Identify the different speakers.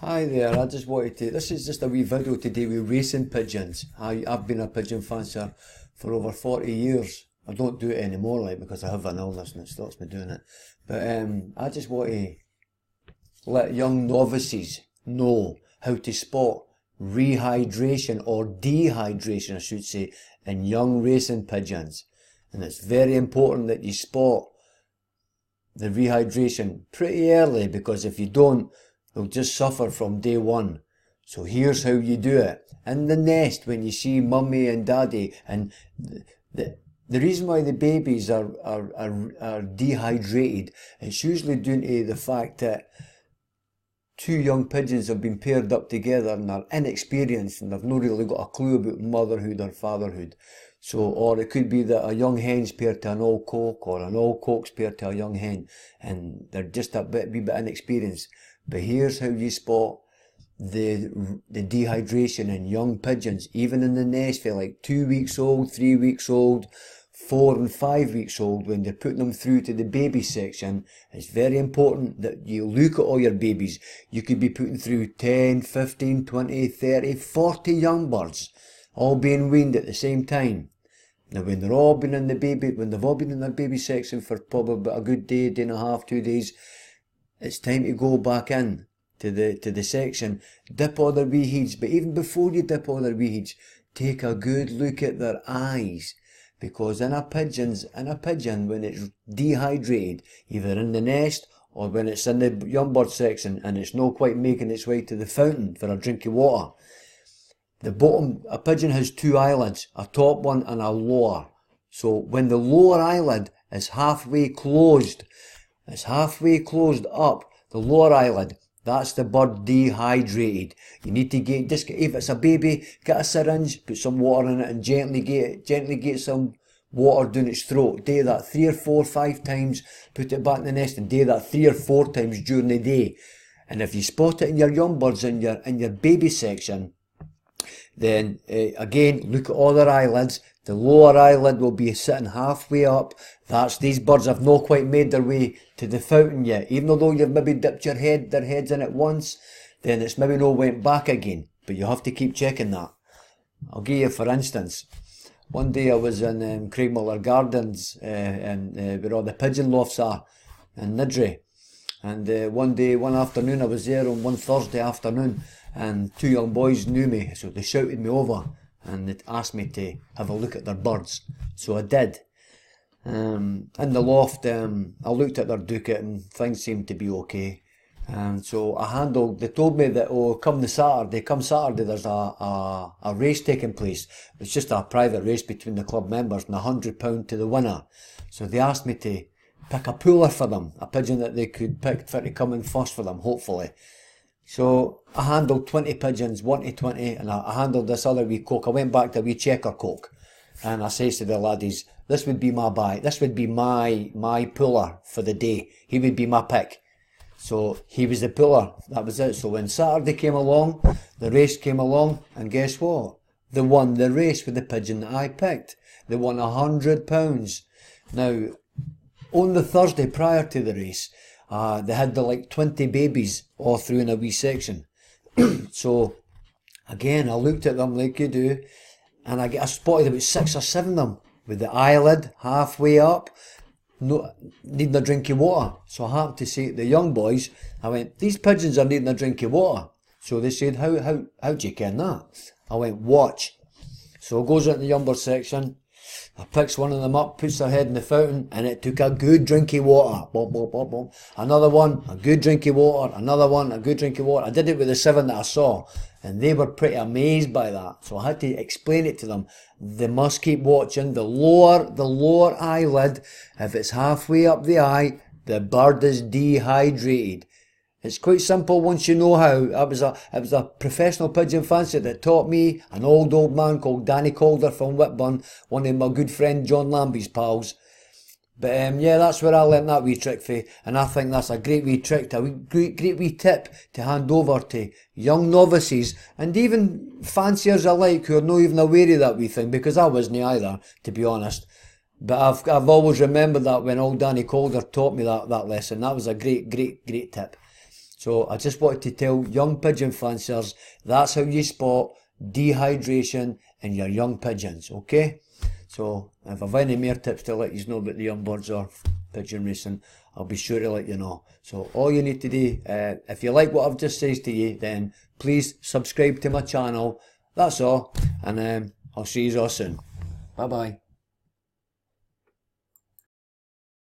Speaker 1: Hi there, I just wanted to. This is just a wee video today with racing pigeons. I've been a pigeon fancier for over 40 years. I don't do it anymore, like, because I have an illness and it stops me doing it. But I just want to let young novices know how to spot rehydration or dehydration, I should say, in young racing pigeons. And it's very important that you spot the rehydration pretty early, because if you don't, they'll just suffer from day one. So here's how you do it. In the nest, when you see mummy and daddy, and the reason why the babies are dehydrated, it's usually due to the fact that two young pigeons have been paired up together and are inexperienced and they've not really got a clue about motherhood or fatherhood. So, or it could be that a young hen's paired to an old cock, or an old cock's paired to a young hen, and they're just wee bit inexperienced. But here's how you spot the dehydration in young pigeons, even in the nest for like 2 weeks old, 3 weeks old, 4 and 5 weeks old. When they're putting them through to the baby section, it's very important that you look at all your babies. You could be putting through 10, 15, 20, 30, 40 young birds, all being weaned at the same time. Now when they've all been in their baby section for probably about a good day, day and a half, 2 days, it's time to go back in to the section, dip all their wee heads. But even before you dip all their wee heads, take a good look at their eyes, because in a pigeon, when it's dehydrated, either in the nest or when it's in the young bird section and it's not quite making its way to the fountain for a drink of water, a pigeon has two eyelids, a top one and a lower. So when the lower eyelid is halfway closed, up, the lower eyelid, that's the bird dehydrated. You need to if it's a baby, get a syringe, put some water in it and gently get some water down its throat. Do that 3 or 4, 5 times, put it back in the nest and do that 3 or 4 times during the day. And if you spot it in your young birds in your baby section, then again, look at all their eyelids. The lower eyelid will be sitting halfway up. These birds have not quite made their way to the fountain yet. Even though you've maybe dipped their heads in it once, then it's maybe not went back again. But you have to keep checking that. I'll give you for instance. One day I was in Craigmiller Gardens, where all the pigeon lofts are, in Niddrie. And one afternoon I was there on one Thursday afternoon, and 2 young boys knew me, so they shouted me over and they asked me to have a look at their birds. So I did. In the loft, I looked at their ducat and things seemed to be okay. And so they told me that, come Saturday there's a race taking place. It's just a private race between the club members and £100 to the winner. So they asked me to pick a puller for them, a pigeon that they could pick for to come in first for them, hopefully. So I handled 20 pigeons, 1 to 20, and I handled this other wee cock. I went back to a wee checker cock, and I says to the laddies, this would be my puller for the day. He would be my pick. So he was the puller, that was it. So when Saturday came along, the race came along, and guess what? They won the race with the pigeon that I picked. They won £100. Now, on the Thursday prior to the race, they had like 20 babies all through in a wee section. So again, I looked at them like you do, and I spotted about 6 or 7 of them with the eyelid halfway up, needing a drink of water. So I happened to say to the young boys, I went, these pigeons are needing a drink of water. So they said, how do you ken that? I went, watch. So it goes into the young bird section. I picks one of them up, puts their head in the fountain, and it took a good drink of water. Boom, boom, boom, boom. Another one, a good drink of water. Another one, a good drink of water. I did it with the 7 that I saw, and they were pretty amazed by that. So I had to explain it to them. They must keep watching. The lower eyelid, if it's halfway up the eye, the bird is dehydrated. It's quite simple once you know how. It was a professional pigeon fancier that taught me, an old man called Danny Calder from Whitburn, one of my good friend John Lambie's pals. But yeah, that's where I learnt that wee trick for, and I think that's a great wee trick, great wee tip to hand over to young novices and even fanciers alike who are not even aware of that wee thing, because I wasn't either, to be honest. But I've always remembered that when old Danny Calder taught me that lesson. That was a great tip. So I just wanted to tell young pigeon fanciers, that's how you spot dehydration in your young pigeons, okay? So if I've any more tips to let you know about the young birds or pigeon racing, I'll be sure to let you know. So all you need to do, if you like what I've just said to you, then please subscribe to my channel. That's all, and I'll see you all soon. Bye bye.